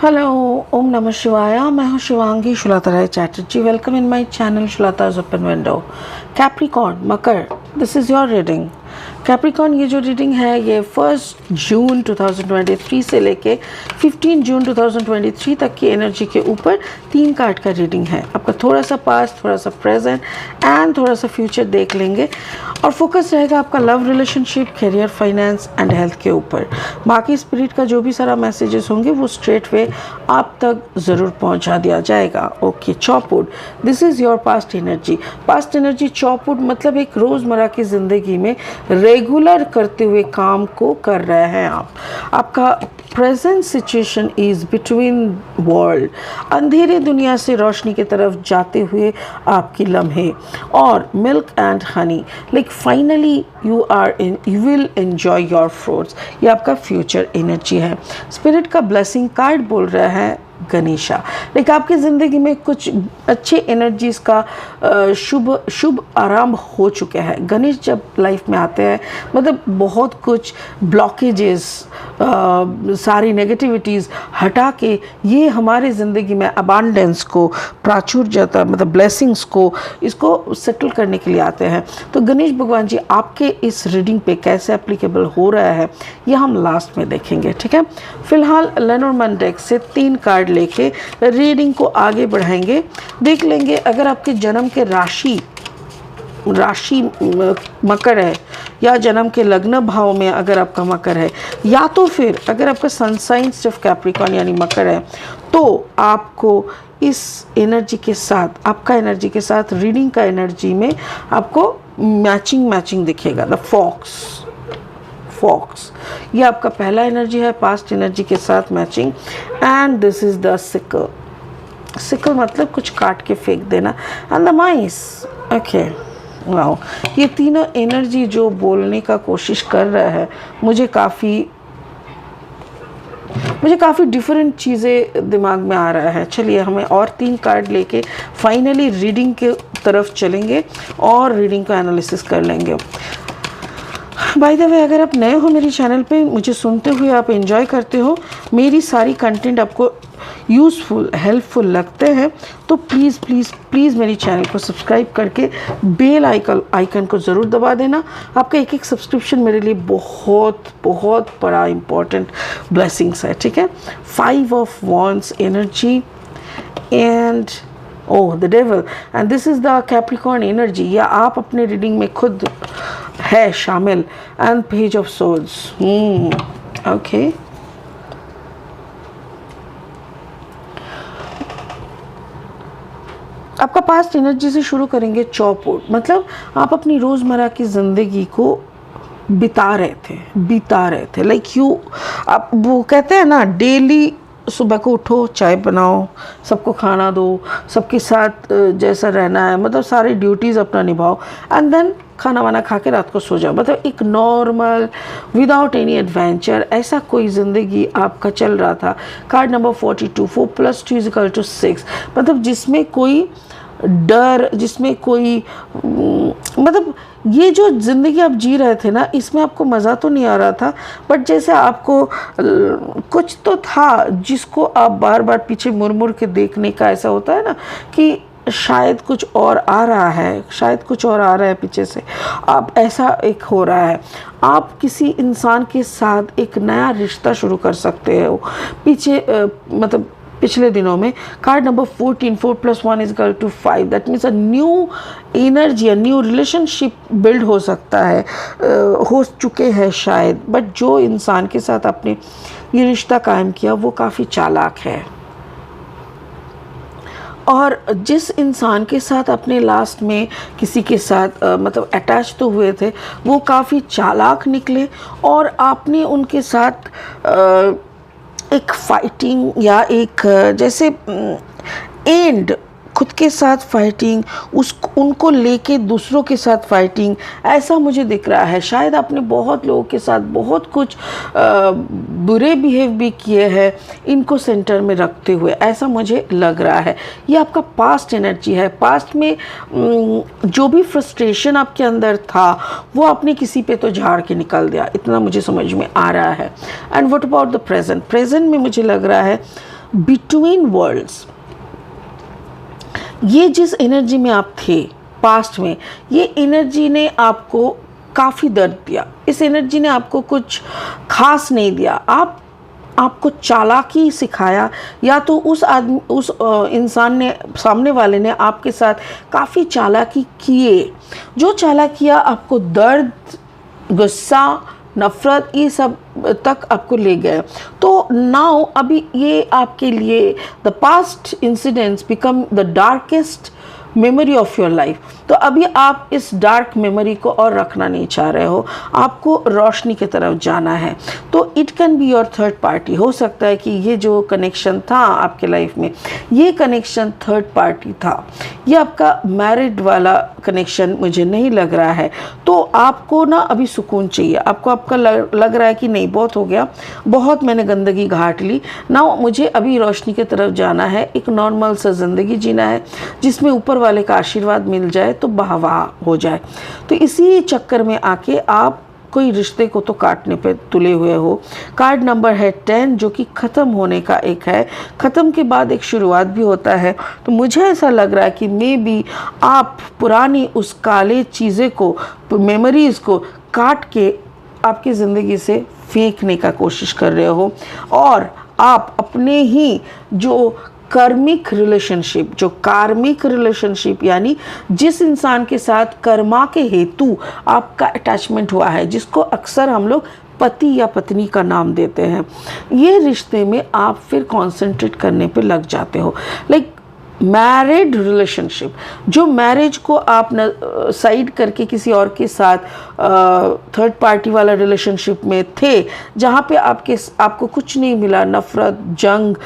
Hello, ओम नमः शिवाय। मैं हूँ Shivangi Shulta Chatterjee. Welcome in my channel Shulta's open window. Capricorn मकर, this is your reading. Capricorn ये जो रीडिंग है ये 1 जून 2023 से लेके 15 जून 2023 तक की एनर्जी के ऊपर 3 कार्ड का रीडिंग है। आपका थोड़ा सा पास्ट, थोड़ा सा प्रेजेंट एंड थोड़ा सा फ्यूचर देख लेंगे और फोकस रहेगा आपका love, relationship, career, finance and health के ऊपर। बाकी स्पिरिट का जो भी सारा मैसेजेस होंगे वो स्ट्रेट वे आप तक ज़रूर पहुंचा दिया जाएगा। Okay, chop wood, this is your past energy. Past energy chop wood मतलब एक रोज़मर्रा की ज़िंदगी में रेगुलर करते हुए काम को कर रहे हैं आप। आपका present situation is between world, अंधेरे दुनिया से रोशनी की तरफ जाते हुए आपकी लम्हे। और milk and Honey, like finally you will enjoy your fruits. ये आपका फ्यूचर एनर्जी है। स्पिरिट का ब्लेसिंग कार्ड बोल रहा है गणेशा, लाइक आपकी ज़िंदगी में कुछ अच्छे एनर्जीज़ का शुभ आरंभ हो चुके हैं। गणेश जब लाइफ में आते हैं मतलब बहुत कुछ ब्लॉकेजेस, सारी नेगेटिविटीज़ हटा के ये हमारे ज़िंदगी में अबांडेंस को, प्राचुर्यता मतलब ब्लेसिंग्स को, इसको सेटल करने के लिए आते हैं। तो गणेश भगवान जी आपके इस रीडिंग पे कैसे एप्लीकेबल हो रहा है ये हम लास्ट में देखेंगे, ठीक है। फिलहाल लेनोर्मैन डेक से 3 कार्ड लेके रीडिंग को आगे बढ़ाएंगे। देख लेंगे अगर आपके जन्म के राशि मकर है या जन्म के लग्न भाव में अगर आपका मकर है, या तो फिर अगर आपका सन साइन सिर्फ कैप्रिकॉर्न यानी मकर है, तो आपको इस एनर्जी के साथ, आपका एनर्जी के साथ रीडिंग का एनर्जी में आपको मैचिंग दिखेगा। द फॉक्स ये आपका पहला एनर्जी है, पास्ट एनर्जी के साथ matching. And this is the sickle मतलब कुछ काट के फेंक देना। And the mice, okay wow, ये तीनों एनर्जी जो बोलने का कोशिश कर रहा है मुझे काफ़ी डिफरेंट चीज़ें दिमाग में आ रहा है। चलिए हमें और 3 कार्ड लेके फाइनली रीडिंग के तरफ चलेंगे और रीडिंग का एनालिसिस कर लेंगे। बाय द वे, अगर आप नए हो मेरे चैनल पे, मुझे सुनते हुए आप एंजॉय करते हो, मेरी सारी कंटेंट आपको यूज़फुल, हेल्पफुल लगते हैं, तो प्लीज़ प्लीज़ प्लीज़ मेरी चैनल को सब्सक्राइब करके बेल आइकन को ज़रूर दबा देना। आपका एक सब्सक्रिप्शन मेरे लिए बहुत बहुत बड़ा इम्पोर्टेंट ब्लेसिंग्स है, ठीक है। 5 of wands energy and the devil and this is the Capricorn energy, या आप अपने रीडिंग में खुद है शामिल। And page of swords, okay. आपका पास्ट एनर्जी से शुरू करेंगे। चॉपवुड मतलब आप अपनी रोज़मर्रा की ज़िंदगी को बिता रहे थे लाइक यू, आप वो कहते हैं ना, डेली सुबह को उठो, चाय बनाओ, सबको खाना दो, सबके साथ जैसा रहना है, मतलब सारी ड्यूटीज़ अपना निभाओ एंड देन खाना वाना खा के रात को सो जाओ। मतलब एक नॉर्मल विदाउट एनी एडवेंचर ऐसा कोई ज़िंदगी आपका चल रहा था। कार्ड नंबर 42, 4 + 2 = 6, मतलब जिसमें कोई डर, जिसमें कोई मतलब ये जो ज़िंदगी आप जी रहे थे ना, इसमें आपको मज़ा तो नहीं आ रहा था, बट जैसे आपको कुछ तो था जिसको आप बार बार पीछे मुड़ के देखने का ऐसा होता है ना कि शायद कुछ और आ रहा है पीछे से। आप ऐसा एक हो रहा है, आप किसी इंसान के साथ एक नया रिश्ता शुरू कर सकते हो मतलब पिछले दिनों में। Card number 14, 4 + 1 = 5, that means a new energy, a new relationship build हो सकता है, हो चुके हैं शायद, बट जो इंसान के साथ आपने ये रिश्ता कायम किया वो काफ़ी चालाक है। और जिस इंसान के साथ अपने लास्ट में किसी के साथ मतलब अटैच तो हुए थे, वो काफ़ी चालाक निकले और आपने उनके साथ एक फाइटिंग या एक जैसे एंड, खुद के साथ फाइटिंग, उनको लेके दूसरों के साथ फाइटिंग, ऐसा मुझे दिख रहा है। शायद आपने बहुत लोगों के साथ बहुत कुछ बुरे बिहेव भी किए हैं इनको सेंटर में रखते हुए, ऐसा मुझे लग रहा है। ये आपका पास्ट एनर्जी है। पास्ट में जो भी फ्रस्ट्रेशन आपके अंदर था वो आपने किसी पे तो झाड़ के निकाल दिया, इतना मुझे समझ में आ रहा है। And what about the present में मुझे लग रहा है बिटवीन वर्ल्ड्स, ये जिस एनर्जी में आप थे पास्ट में, ये एनर्जी ने आपको काफ़ी दर्द दिया, इस एनर्जी ने आपको कुछ खास नहीं दिया, आपको चालाकी सिखाया, या तो उस इंसान ने, सामने वाले ने आपके साथ काफ़ी चालाकी किए, जो चालाकियाँ आपको दर्द, गुस्सा, नफ़रत, ये सब तक आपको ले गए। तो नाउ अभी ये आपके लिए the past incidents become the darkest memory of your life. तो अभी आप इस डार्क मेमोरी को और रखना नहीं चाह रहे हो, आपको रोशनी की तरफ जाना है। तो it can be your third party. हो सकता है कि ये जो कनेक्शन था आपके लाइफ में, ये कनेक्शन थर्ड पार्टी था, ये आपका मैरिड वाला कनेक्शन मुझे नहीं लग रहा है। तो आपको ना अभी सुकून चाहिए, आपका लग रहा है कि नहीं बहुत हो गया, बहुत मैंने गंदगी घाट ली ना, मुझे अभी रोशनी की तरफ जाना है, एक नॉर्मल सा ज़िंदगी जीना है जिसमें ऊपर वाले का आशीर्वाद मिल जाए तो वाह हो जाए। तो इसी चक्कर में आके आप कोई रिश्ते को तो काटने पे तुले हुए हो। कार्ड नंबर है 10, जो कि ख़त्म होने का एक है, ख़त्म के बाद एक शुरुआत भी होता है। तो मुझे ऐसा लग रहा है कि मे बी आप पुरानी उस काले चीज़ें को, मेमोरीज़ को काट के आपकी ज़िंदगी से फेंकने का कोशिश कर रहे हो, और आप अपने ही जो कार्मिक रिलेशनशिप यानी जिस इंसान के साथ कर्मा के हेतु आपका अटैचमेंट हुआ है, जिसको अक्सर हम लोग पति या पत्नी का नाम देते हैं, ये रिश्ते में आप फिर कंसंट्रेट करने पे लग जाते हो। लाइक मैरिड रिलेशनशिप, जो मैरिज को आप साइड करके किसी और के साथ थर्ड पार्टी वाला रिलेशनशिप में थे, जहाँ पे आपको कुछ नहीं मिला, नफ़रत, जंग,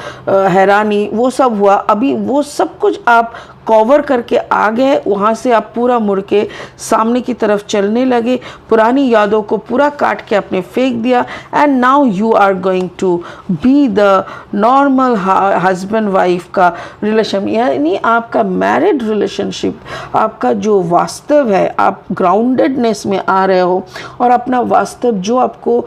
हैरानी, वो सब हुआ, अभी वो सब कुछ आप कवर करके आ गए, वहाँ से आप पूरा मुड़ के सामने की तरफ चलने लगे, पुरानी यादों को पूरा काट के आपने फेंक दिया, and now you are going to be the normal husband wife का रिलेशन, यानी आपका मैरिड रिलेशनशिप, आपका जो वास्तव है, आप ग्राउंडेडनेस में आ रहे हो और अपना वास्तव जो आपको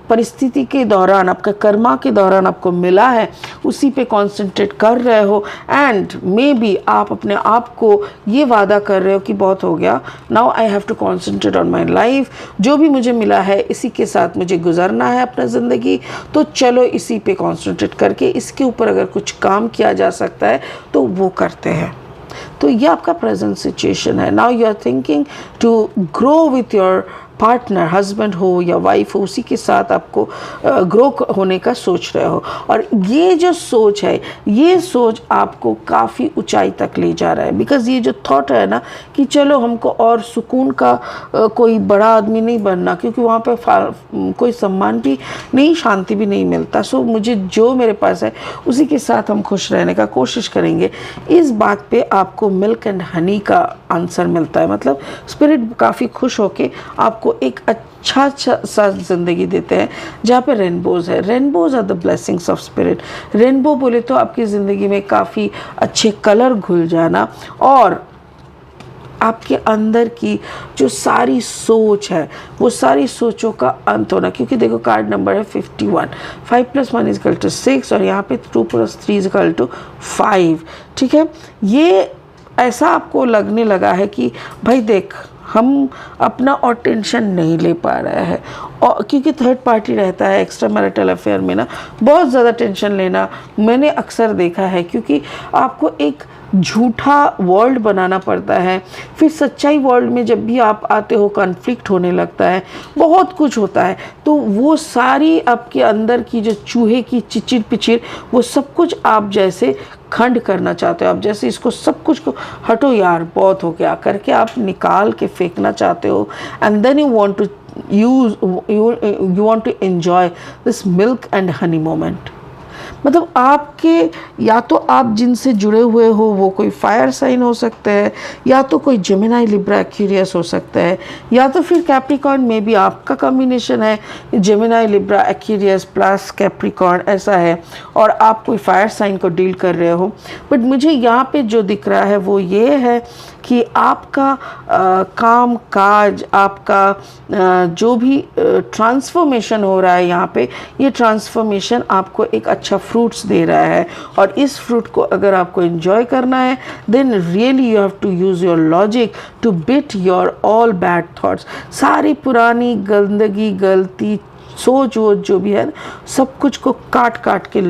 परिस्थिति के दौरान, आपका कर्मा के दौरान आपको मिला है, उसी पे कंसंट्रेट कर रहे हो, एंड मे बी आप अपने आप को ये वादा कर रहे हो कि बहुत हो गया, now I have to concentrate on my life, जो भी मुझे मिला है इसी के साथ मुझे गुजरना है अपना ज़िंदगी, तो चलो इसी पे कंसंट्रेट करके इसके ऊपर अगर कुछ काम किया जा सकता है तो वो करते हैं। तो ये आपका प्रेजेंट सिचुएशन है। Now you are thinking to grow with your partner, husband हो या वाइफ हो, उसी के साथ आपको ग्रो होने का सोच रहे हो, और ये जो सोच है, ये सोच आपको काफ़ी ऊंचाई तक ले जा रहा है। बिकॉज़ ये जो थॉट है ना कि चलो हमको और सुकून का कोई बड़ा आदमी नहीं बनना, क्योंकि वहाँ पे कोई सम्मान भी नहीं, शांति भी नहीं मिलता, सो मुझे जो मेरे पास है उसी के साथ हम खुश रहने का कोशिश करेंगे। इस बात पे आपको मिल्क एंड हनी का आंसर मिलता है, मतलब स्पिरिट काफ़ी खुश होके आपको एक अच्छा सा जिंदगी देते हैं जहाँ पे रेनबोज है। Rainbows are the blessings of spirit. Rainbow बोले तो आपकी ज़िंदगी में काफ़ी अच्छे कलर घुल जाना, और आपके अंदर की जो सारी सोच है वो सारी सोचों का अंत होना। क्योंकि देखो कार्ड नंबर है 51, 5 + 1 = 6, और यहाँ पे 2 + 3 = 5। ठीक है, ये ऐसा आपको लगने लगा है कि भाई देख, हम अपना और टेंशन नहीं ले पा रहे हैं, और क्योंकि थर्ड पार्टी रहता है एक्स्ट्रा मैरिटल अफेयर में ना, बहुत ज़्यादा टेंशन लेना मैंने अक्सर देखा है, क्योंकि आपको एक झूठा वर्ल्ड बनाना पड़ता है, फिर सच्चाई वर्ल्ड में जब भी आप आते हो कॉन्फ्लिक्ट होने लगता है, बहुत कुछ होता है, तो वो सारी आपके अंदर की जो चूहे की चिचिर पिचिर, वो सब कुछ आप जैसे खंड करना चाहते हो, आप जैसे इसको सब कुछ को हटो यार बहुत हो गया करके आप निकाल के फेंकना चाहते हो, and then you want to enjoy this milk and honey moment. मतलब आपके, या तो आप जिनसे जुड़े हुए हो वो कोई फायर साइन हो सकता है, या तो कोई जेमिनी लिब्रा एक्वेरियस हो सकता है, या तो फिर कैप्रिकॉर्न में भी आपका कॉम्बिनेशन है Gemini Libra Aquarius plus Capricorn ऐसा है, और आप कोई फायर साइन को डील कर रहे हो। बट मुझे यहाँ पे जो दिख रहा है वो ये है कि आपका काम काज, आपका जो भी ट्रांसफॉर्मेशन हो रहा है यहाँ पे, ये ट्रांसफॉर्मेशन आपको एक अच्छा फ्रूट्स दे रहा है। और इस फ्रूट को अगर आपको एंजॉय करना है, then really you have to use your logic to beat your all bad thoughts. सारी पुरानी गंदगी, गलती, सोच वोच जो भी है, सब कुछ को काट काट के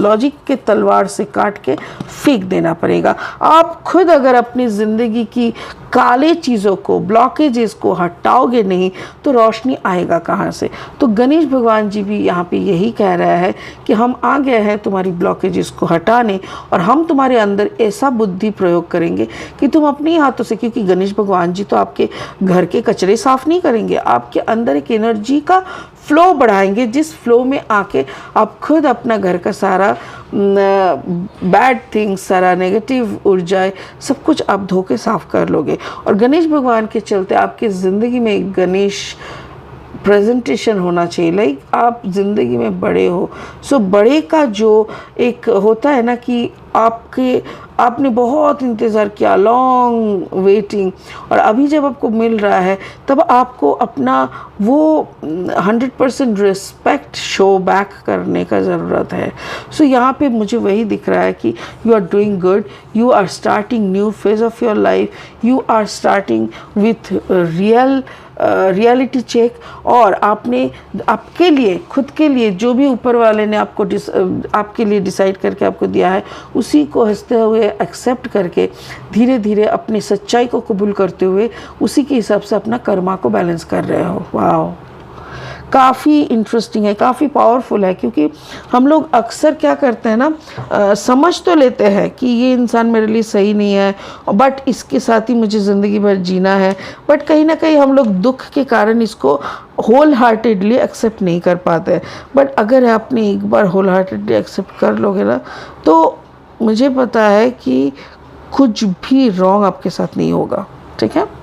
लॉजिक के तलवार से काट के फेंक देना पड़ेगा। आप खुद अगर अपनी ज़िंदगी की काले चीज़ों को, ब्लॉकेजेस को हटाओगे नहीं तो रोशनी आएगा कहाँ से। तो गणेश भगवान जी भी यहाँ पे यही कह रहा है कि हम आ गए हैं तुम्हारी ब्लॉकेजेस को हटाने, और हम तुम्हारे अंदर ऐसा बुद्धि प्रयोग करेंगे कि तुम अपने हाथों से, क्योंकि गणेश भगवान जी तो आपके घर के कचरे साफ़ नहीं करेंगे, आपके अंदर एक एनर्जी का फ्लो बढ़ाएंगे, जिस फ्लो में आके आप खुद अपना घर का सारा बैड थिंग्स, सारा नेगेटिव ऊर्जाएं, सब कुछ आप धो के साफ कर लोगे। और गणेश भगवान के चलते आपकी ज़िंदगी में एक गणेश प्रेजेंटेशन होना चाहिए। लाइक आप ज़िंदगी में बड़े हो, सो बड़े का जो एक होता है ना कि आपने बहुत इंतज़ार किया, लॉन्ग वेटिंग, और अभी जब आपको मिल रहा है तब आपको अपना वो 100% रिस्पेक्ट शो बैक करने का ज़रूरत है। सो यहाँ पे मुझे वही दिख रहा है कि you are doing good, you are starting new phase of your life, you are starting with reality check. और आपने आपके लिए, खुद के लिए जो भी ऊपर वाले ने आपके लिए डिसाइड करके आपको दिया है, उसी को हंसते हुए एक्सेप्ट करके, धीरे धीरे अपनी सच्चाई को कबूल करते हुए उसी के हिसाब से अपना कर्मा को बैलेंस कर रहे हो। वाह, काफ़ी इंटरेस्टिंग है, काफ़ी पावरफुल है। क्योंकि हम लोग अक्सर क्या करते हैं ना, समझ तो लेते हैं कि ये इंसान मेरे लिए सही नहीं है, बट इसके साथ ही मुझे ज़िंदगी भर जीना है, बट कहीं ना कहीं हम लोग दुख के कारण इसको होल हार्टेडली एक्सेप्ट नहीं कर पाते। बट अगर आपने एक बार होल हार्टेडली एक्सेप्ट कर लोगे ना, तो मुझे पता है कि कुछ भी रॉन्ग आपके साथ नहीं होगा। ठीक है।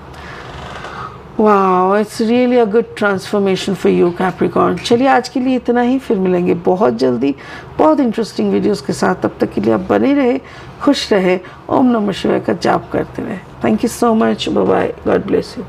वाह, it's really a good transformation for you Capricorn. चलिए आज के लिए इतना ही, फिर मिलेंगे बहुत जल्दी बहुत इंटरेस्टिंग वीडियोस के साथ। तब तक के लिए आप बने रहे, खुश रहे, ओम नमः शिवाय का जाप करते रहे। Thank you so much, bye bye, God bless you.